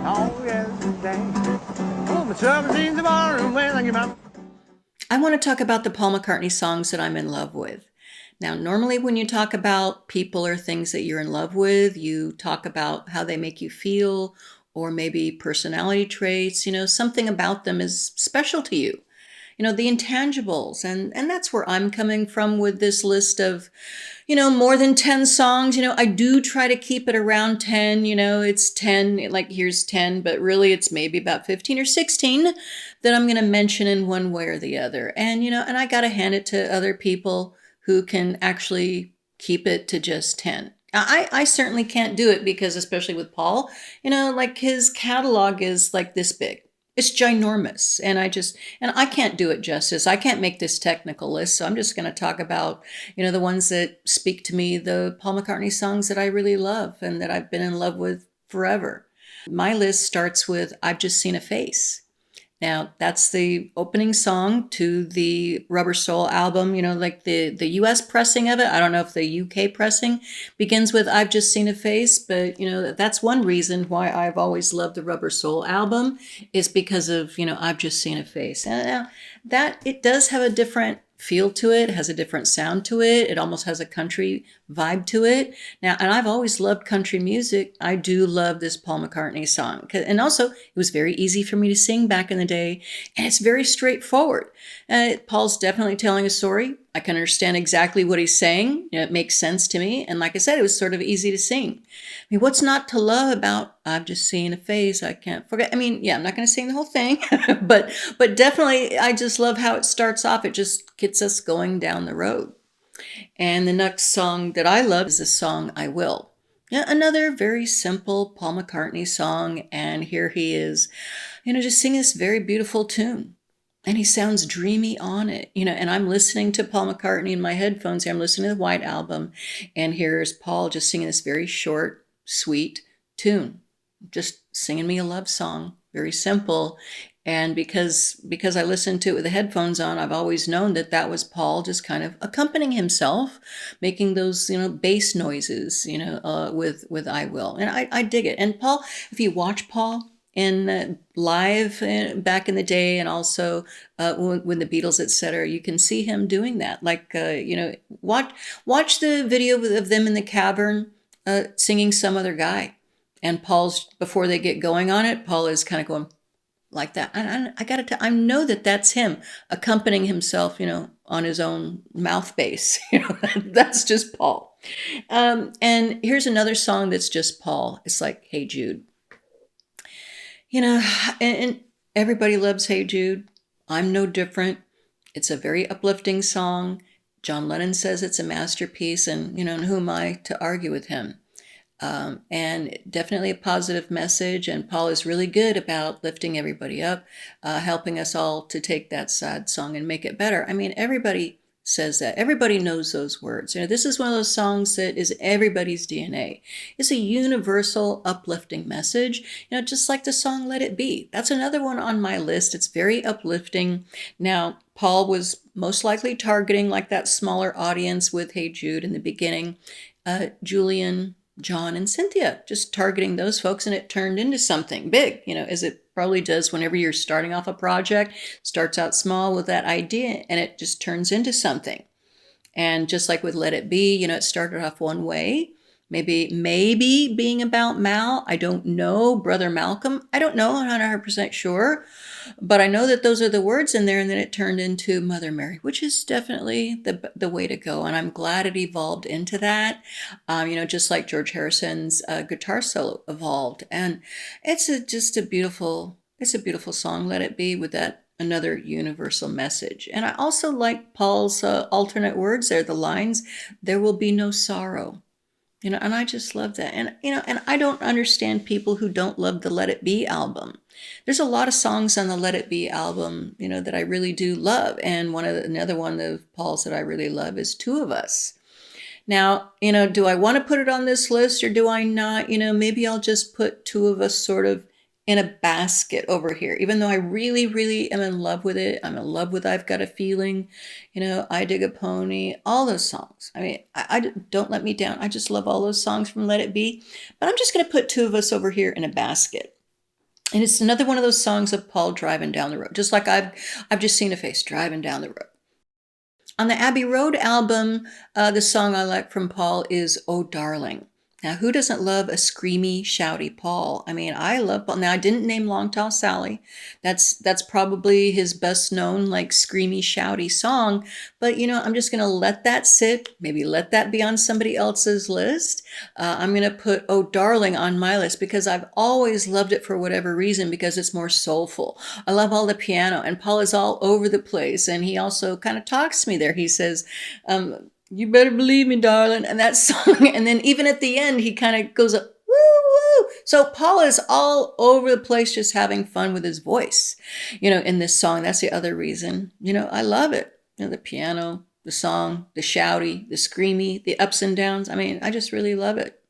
Oh, yesterday. Oh, my troubles in tomorrow when I get my... I want to talk about the Paul McCartney songs that I'm in love with. Now, normally when you talk about people or things that you're in love with, you talk about how they make you feel or maybe personality traits, something about them is special to you. The intangibles. And that's where I'm coming from with this list of, more than 10 songs. I do try to keep it around 10. It's 10, like here's 10, but really it's maybe about 15 or 16 that I'm going to mention in one way or the other. And I got to hand it to other people who can actually keep it to just 10. I certainly can't do it because, especially with Paul, like his catalog is like this big. It's ginormous. And I can't do it justice. I can't make this technical list. So I'm just going to talk about, the ones that speak to me, the Paul McCartney songs that I really love and that I've been in love with forever. My list starts with I've Just Seen a Face. Now, that's the opening song to the Rubber Soul album, like the US pressing of it. I don't know if the UK pressing begins with I've Just Seen a Face, but, that's one reason why I've always loved the Rubber Soul album is because of, I've Just Seen a Face. And that it does have a different feel to it, has a different sound to it. It almost has a country vibe to it. Now, and I've always loved country music. I do love this Paul McCartney song. And also, it was very easy for me to sing back in the day, and it's very straightforward. Paul's definitely telling a story. I can understand exactly what he's saying. It makes sense to me. And like I said, it was sort of easy to sing. I mean, what's not to love about I've Just Seen a Face I Can't Forget? I mean, yeah, I'm not going to sing the whole thing, but definitely I just love how it starts off. It just gets us going down the road. And the next song that I love is the song I Will. Yeah, another very simple Paul McCartney song. And here he is, just singing this very beautiful tune. And he sounds dreamy on it, and I'm listening to Paul McCartney in my headphones here. I'm listening to the White Album, and here's Paul just singing this very short, sweet tune, just singing me a love song, very simple. And because I listened to it with the headphones on, I've always known that that was Paul just kind of accompanying himself, making those bass noises, with I Will, and I dig it. And Paul, if you watch Paul in live back in the day, and also when the Beatles, etc., you can see him doing that. Like watch the video of them in the cavern singing Some Other Guy, and Paul's before they get going on it. Paul is kind of going like that. And I got to I know that that's him accompanying himself, on his own mouth bass. That's just Paul. And here's another song that's just Paul. It's like Hey Jude. And everybody loves Hey Jude. I'm no different. It's a very uplifting song. John Lennon says it's a masterpiece, and, and who am I to argue with him? And definitely a positive message. And Paul is really good about lifting everybody up, helping us all to take that sad song and make it better. I mean, everybody says that. Everybody knows those words. This is one of those songs that is everybody's DNA. It's a universal uplifting message, just like the song Let It Be. That's another one on my list. It's very uplifting. Now, Paul was most likely targeting like that smaller audience with Hey Jude in the beginning. Julian, John, and Cynthia, just targeting those folks, and it turned into something big, as it probably does whenever you're starting off a project. Starts out small with that idea, and it just turns into something. And just like with Let It Be, it started off one way, maybe being about Mal. I don't know, Brother Malcolm. I don't know, I'm not 100% sure. But I know that those are the words in there, and then it turned into Mother Mary, which is definitely the way to go. And I'm glad it evolved into that, just like George Harrison's guitar solo evolved. And it's just a beautiful song, Let It Be, with that another universal message. And I also like Paul's alternate words there, the lines, there will be no sorrow. And I just love that. And I don't understand people who don't love the Let It Be album. There's a lot of songs on the Let It Be album, that I really do love. And another one of Paul's that I really love is Two of Us. Now, do I want to put it on this list or do I not? Maybe I'll just put Two of Us sort of in a basket over here, even though I really, really am in love with it. I'm in love with I've Got a Feeling, I Dig a Pony, all those songs. I mean, I Don't Let Me Down. I just love all those songs from Let It Be. But I'm just going to put Two of Us over here in a basket. And it's another one of those songs of Paul driving down the road, just like I've just seen a face driving down the road. On the Abbey Road album, the song I like from Paul is "Oh Darling." Now, who doesn't love a screamy, shouty Paul? I mean, I love Paul. Now, I didn't name Long Tall Sally. That's probably his best known, like, screamy, shouty song. But, I'm just going to let that sit, maybe let that be on somebody else's list. I'm going to put "Oh Darling" on my list because I've always loved it for whatever reason, because it's more soulful. I love all the piano, and Paul is all over the place. And he also kind of talks to me there. He says, "You better believe me, darling," and that song. And then even at the end, he kind of goes up, "Woo, woo." So Paul is all over the place, just having fun with his voice, in this song. That's the other reason, I love it. The piano, the song, the shouty, the screamy, the ups and downs. I mean, I just really love it.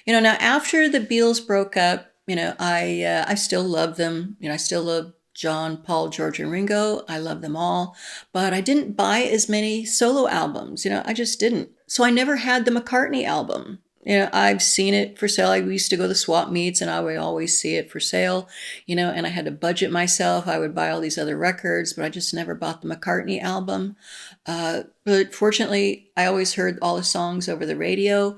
Now after the Beatles broke up, I still love them. I still love John, Paul, George, and Ringo. I love them all, but I didn't buy as many solo albums. I just didn't. So I never had the McCartney album. I've seen it for sale. I used to go to swap meets and I would always see it for sale, and I had to budget myself. I would buy all these other records, but I just never bought the McCartney album. But fortunately, I always heard all the songs over the radio,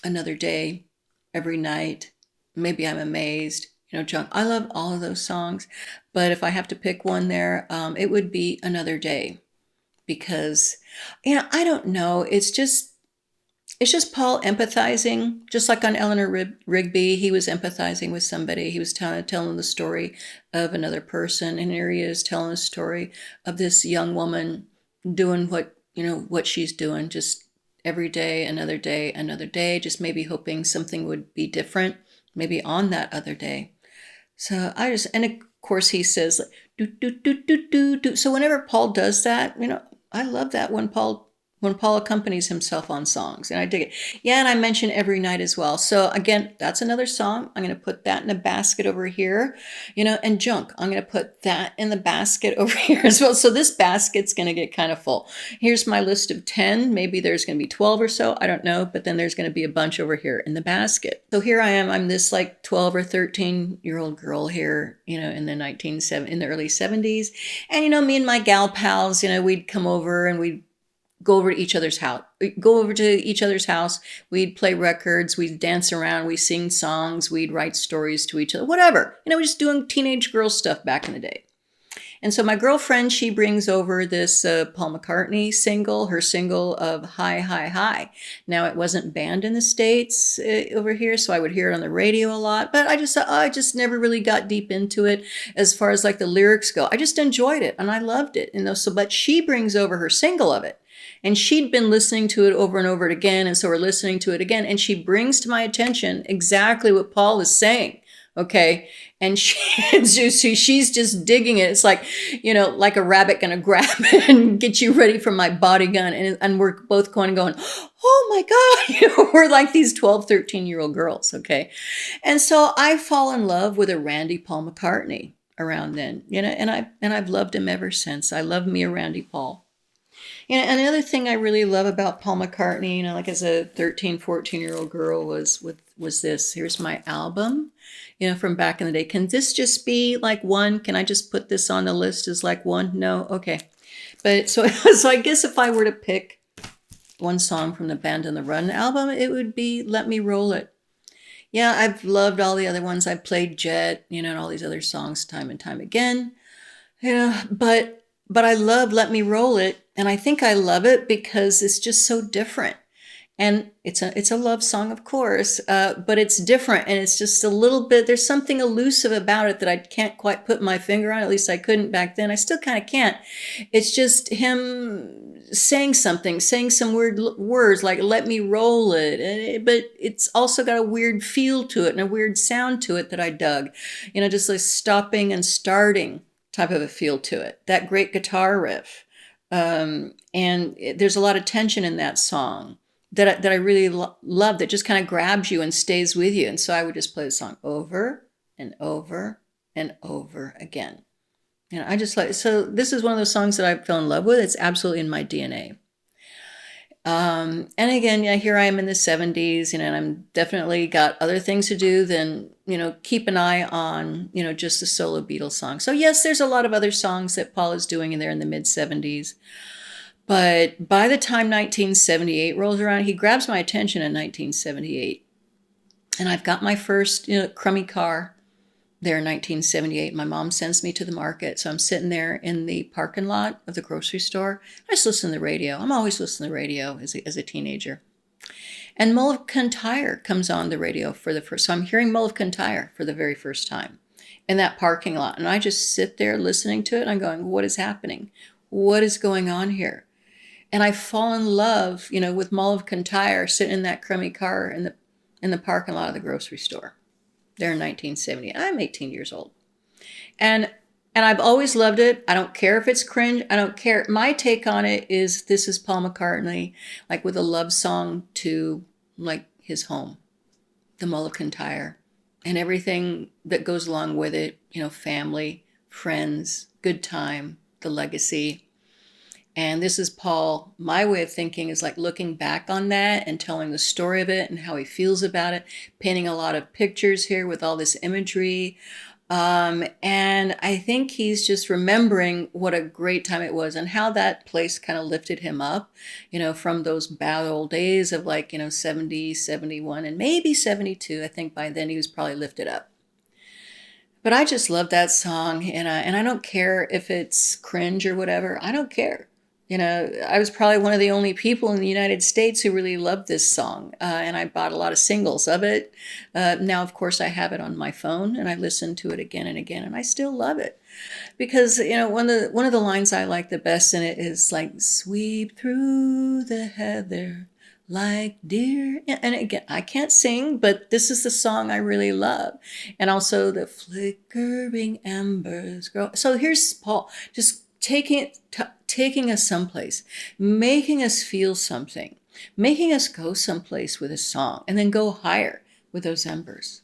Another Day, Every Night, Maybe I'm Amazed, John. I love all of those songs, but if I have to pick one there, it would be Another Day, because, I don't know. It's just Paul empathizing, just like on Eleanor Rigby. He was empathizing with somebody. He was telling the story of another person, and here he is telling the story of this young woman doing what she's doing, just every day, another day, another day, just maybe hoping something would be different, maybe on that other day. So and of course he says, do, do, do, do, do, do. So whenever Paul does that, I love that when Paul accompanies himself on songs, and I dig it. Yeah, and I mentioned Every Night as well. So again, that's another song. I'm going to put that in a basket over here, and Junk. I'm going to put that in the basket over here as well. So this basket's going to get kind of full. Here's my list of 10. Maybe there's going to be 12 or so. I don't know. But then there's going to be a bunch over here in the basket. So here I am. I'm this like 12 or 13-year-old girl here, in the in the early 70s. And, me and my gal pals, we'd come over and we'd go over to each other's house. We'd play records. We'd dance around. We'd sing songs. We'd write stories to each other, whatever. We're just doing teenage girl stuff back in the day. And so my girlfriend, she brings over this Paul McCartney single, her single of Hi, Hi, Hi. Now, it wasn't banned in the States over here, so I would hear it on the radio a lot. But I just never really got deep into it as far as like the lyrics go. I just enjoyed it and I loved it. But she brings over her single of it. And she'd been listening to it over and over again. And so we're listening to it again. And she brings to my attention exactly what Paul is saying. Okay. And she's just digging it. It's like, like a rabbit going to grab it and get you ready for my body gun. And we're both going, oh my God, we're like these 12, 13-year-old girls. Okay. And so I fall in love with a Randy Paul McCartney around then, and I've loved him ever since. I love me a Randy Paul. Another thing I really love about Paul McCartney, like as a 13, 14-year-old girl was this. Here's my album, from back in the day. Can this just be like one? Can I just put this on the list as like one? No? Okay. But so I guess if I were to pick one song from the Band on the Run album, it would be Let Me Roll It. Yeah, I've loved all the other ones. I've played Jet, and all these other songs time and time again. But I love Let Me Roll It. And I think I love it because it's just so different. And it's a love song, of course, but it's different. And it's just a little bit, there's something elusive about it that I can't quite put my finger on. At least I couldn't back then. I still kind of can't. It's just him saying some weird words like, let me roll it. But it's also got a weird feel to it and a weird sound to it that I dug. Just like stopping and starting type of a feel to it. That great guitar riff. And there's a lot of tension in that song that I really love, that just kind of grabs you and stays with you. And so I would just play the song over and over and over again. I just so this is one of those songs that I fell in love with. It's absolutely in my DNA. And again, here I am in the 70s, and I'm definitely got other things to do than keep an eye on, just the solo Beatles song. So yes, there's a lot of other songs that Paul is doing in there in the mid 70s. But by the time 1978 rolls around, he grabs my attention in 1978. And I've got my first, crummy car there in 1978. My mom sends me to the market. So I'm sitting there in the parking lot of the grocery store. I just listen to the radio. I'm always listening to the radio as a teenager. And Mull of Kintyre comes on the radio for the first. So I'm hearing Mull of Kintyre for the very first time in that parking lot. And I just sit there listening to it. And I'm going, what is happening? What is going on here? And I fall in love, with Mull of Kintyre sitting in that crummy car in the parking lot of the grocery store there in 1970. I'm 18 years old. And I've always loved it. I don't care if it's cringe. I don't care. My take on it is this is Paul McCartney, like with a love song to like his home, the Mull of Kintyre, and everything that goes along with it, family, friends, good time, the legacy. And this is Paul, my way of thinking is like looking back on that and telling the story of it and how he feels about it, painting a lot of pictures here with all this imagery. And I think he's just remembering what a great time it was and how that place kind of lifted him up, from those bad old days of 70, 71, and maybe 72. I think by then he was probably lifted up. But I just love that song, and I don't care if it's cringe or whatever. I don't care. I was probably one of the only people in the United States who really loved this song, and I bought a lot of singles of it. Now, of course, I have it on my phone, and I listen to it again and again, and I still love it. Because, one of the lines I like the best in it is like, sweep through the heather like deer. And again, I can't sing, but this is the song I really love. And also the flickering embers grow. So here's Paul just taking us someplace, making us feel something, making us go someplace with a song, and then go higher with those embers,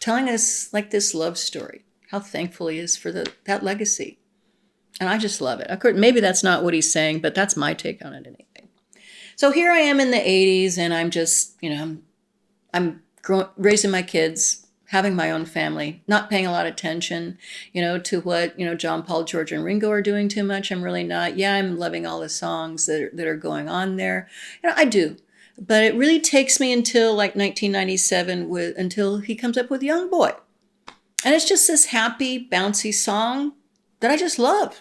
telling us like this love story, how thankful he is for that legacy. And I just love it. Of course, maybe that's not what he's saying, but that's my take on it anyway. So here I am in the 80s, and I'm just, I'm raising my kids, having my own family, not paying a lot of attention, to what, John, Paul, George, and Ringo are doing too much. I'm really not. Yeah, I'm loving all the songs that are going on there. I do. But it really takes me until 1997 until he comes up with Young Boy. And it's just this happy, bouncy song that I just love.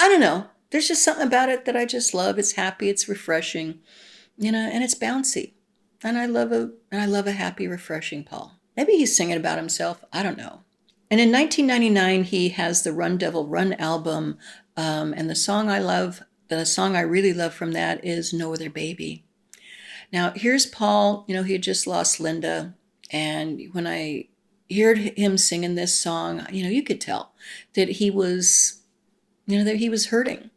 I don't know. There's just something about it that I just love. It's happy, it's refreshing, and it's bouncy. And I love a happy, refreshing Paul. Maybe he's singing about himself. I don't know. And in 1999, he has the Run Devil Run album. And the song I really love from that is No Other Baby. Now, here's Paul. He had just lost Linda. And when I heard him singing this song, you could tell that he was, hurting.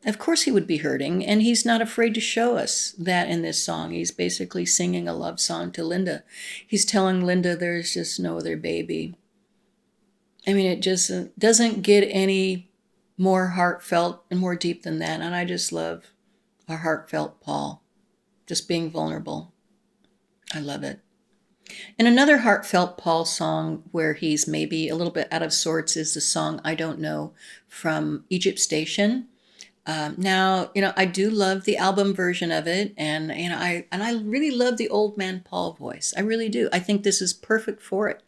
Of course he would be hurting, and he's not afraid to show us that in this song. He's basically singing a love song to Linda. He's telling Linda there's just no other baby. I mean, it just doesn't get any more heartfelt and more deep than that, and I just love our heartfelt Paul, just being vulnerable. I love it. And another heartfelt Paul song where he's maybe a little bit out of sorts is the song I Don't Know from Egypt Station. Now, I do love the album version of it, and I really love the old man Paul voice. I really do. I think this is perfect for it.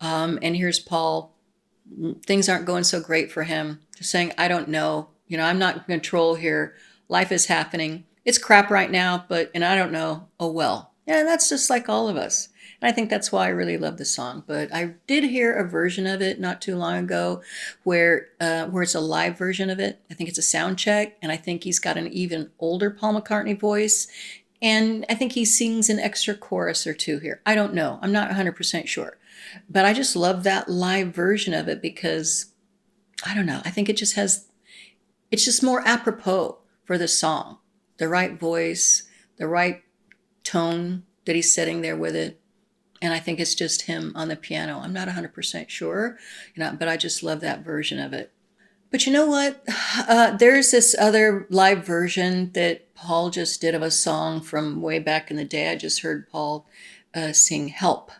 And here's Paul. Things aren't going so great for him. Just saying, I don't know. I'm not in control here. Life is happening. It's crap right now, and I don't know. Oh well. Yeah, that's just like all of us. And I think that's why I really love the song. But I did hear a version of it not too long ago where it's a live version of it. I think it's a sound check. And I think he's got an even older Paul McCartney voice. And I think he sings an extra chorus or two here. I don't know. I'm not 100% sure. But I just love that live version of it because, I don't know, I think it's just more apropos for the song. The right voice, the right tone that he's setting there with it. And I think it's just him on the piano. I'm not 100% sure, but I just love that version of it. But you know what? There's this other live version that Paul just did of a song from way back in the day. I just heard Paul sing Help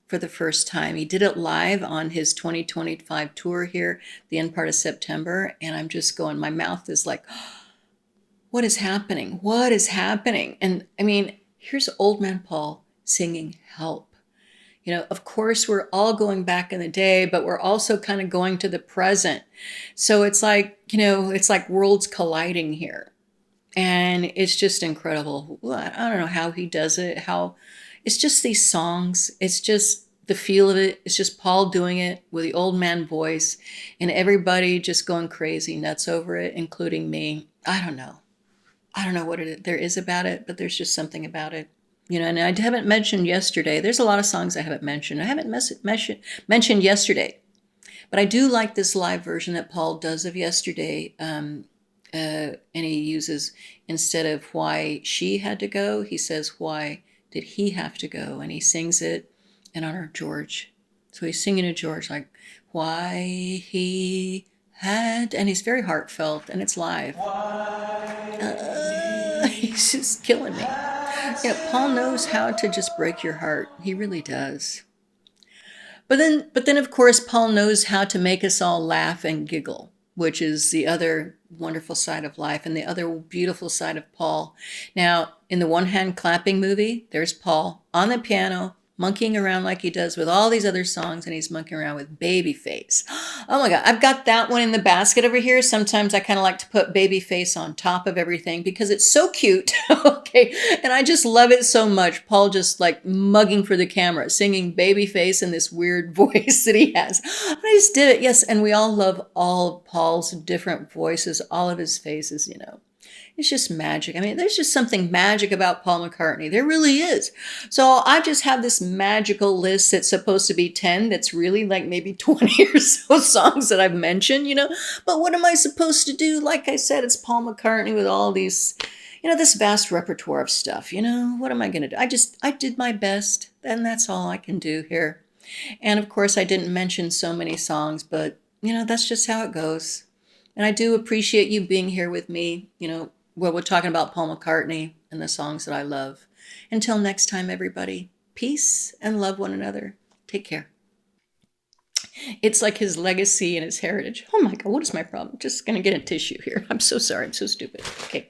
for the first time. He did it live on his 2025 tour here, the end part of September. And I'm just going, my mouth is like, what is happening? What is happening? And I mean, here's Old Man Paul singing Help. You know, of course, we're all going back in the day, but we're also kind of going to the present. So it's like, you know, it's like worlds colliding here. And it's just incredible. I don't know how he does it, how it's just these songs. It's just the feel of it. It's just Paul doing it with the old man voice and everybody just going crazy nuts over it, including me. I don't know. I don't know what there is about it, but there's just something about it. You know, and I haven't mentioned yesterday. There's a lot of songs I haven't mentioned. I haven't mentioned yesterday. But I do like this live version that Paul does of yesterday. And he uses, instead of why she had to go, he says, why did he have to go? And he sings it in honor of George. So he's singing to George, like, why he had, and he's very heartfelt, and it's live. He's just killing me. Yeah, Paul knows how to just break your heart. He really does. But then, of course, Paul knows how to make us all laugh and giggle, which is the other wonderful side of life and the other beautiful side of Paul. Now, in the One Hand Clapping movie, there's Paul on the piano, monkeying around like he does with all these other songs, and he's monkeying around with Babyface. Oh my God, I've got that one in the basket over here. Sometimes I kind of like to put Babyface on top of everything because it's so cute. Okay, and I just love it so much. Paul just like mugging for the camera, singing Babyface in this weird voice that he has. I just did it, yes, and we all love all of Paul's different voices, all of his faces, you know. It's just magic. I mean, there's just something magic about Paul McCartney. There really is. So I just have this magical list that's supposed to be 10 that's really like maybe 20 or so songs that I've mentioned, you know. But what am I supposed to do? Like I said, it's Paul McCartney with all these, you know, this vast repertoire of stuff, you know. What am I going to do? I did my best, and that's all I can do here. And of course, I didn't mention so many songs, but, you know, that's just how it goes. And I do appreciate you being here with me, you know, where we're talking about Paul McCartney and the songs that I love. Until next time, everybody, peace and love one another. Take care. It's like his legacy and his heritage. Oh my God, what is my problem? Just going to get a tissue here. I'm so sorry. I'm so stupid. Okay.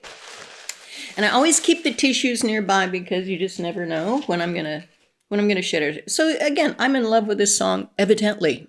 And I always keep the tissues nearby because you just never know when I'm going to shed it. So again, I'm in love with this song, evidently.